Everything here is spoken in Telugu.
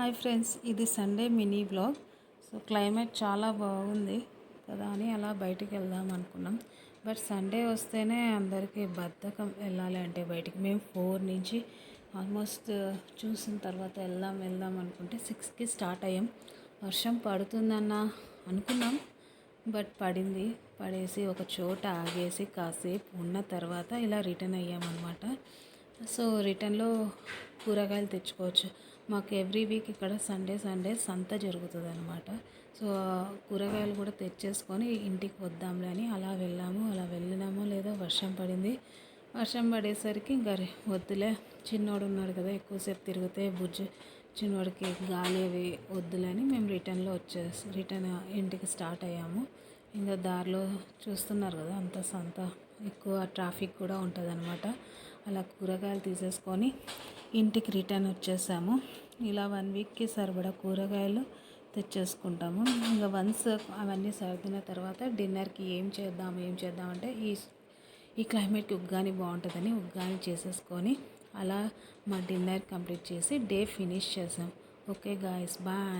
హాయ్ ఫ్రెండ్స్, ఇది Sunday mini vlog. So climate చాలా బాగుంది కదా అని అలా బయటికి వెళ్దాం అనుకున్నాం. బట్ సండే వస్తేనే అందరికీ బద్ధకం వెళ్ళాలి అంటే బయటికి. మేము 4 నుంచి ఆల్మోస్ట్ చూసిన తర్వాత వెళ్దాం అనుకుంటే 6కి స్టార్ట్ అయ్యాం. వర్షం పడుతుందన్న అనుకున్నాం, బట్ పడేసి ఒక చోట ఆగేసి కాసేపు ఉన్న తర్వాత ఇలా రిటర్న్ అయ్యామన్నమాట. సో రిటర్న్లో కూరగాయలు తెచ్చుకోవచ్చు. మాకు ఎవ్రీ వీక్ ఇక్కడ సండే సంత జరుగుతుంది అనమాట. సో కూరగాయలు కూడా తెచ్చేసుకొని ఇంటికి వద్దాంలే అని అలా వెళ్ళినామో లేదో వర్షం పడింది. వర్షం పడేసరికి ఇంకా వద్దులే, చిన్నోడు ఉన్నాడు కదా, ఎక్కువసేపు తిరిగితే చిన్నోడికి గాలి అవి వద్దులని మేము రిటర్న్ ఇంటికి స్టార్ట్ అయ్యాము. ఇంకా దారిలో చూస్తున్నారు కదా, అంత సంత ఎక్కువ ట్రాఫిక్ కూడా ఉంటుంది అనమాట. అలా కూరగాయలు తీసేసుకొని ఇంటికి రిటర్న్ వచ్చేసాము. ఇలా 1 వీక్కి సరిపడా కూరగాయలు తెచ్చేసుకుంటాము. ఇంకా వన్స్ అవన్నీ సర్దిన తర్వాత డిన్నర్కి ఏం చేద్దాం అంటే ఈ క్లైమేట్కి ఉగ్గాని బాగుంటుందని ఉగ్గాని చేసేసుకొని అలా మా డిన్నర్ కంప్లీట్ చేసి డే ఫినిష్ చేసాం. Okay guys, bye.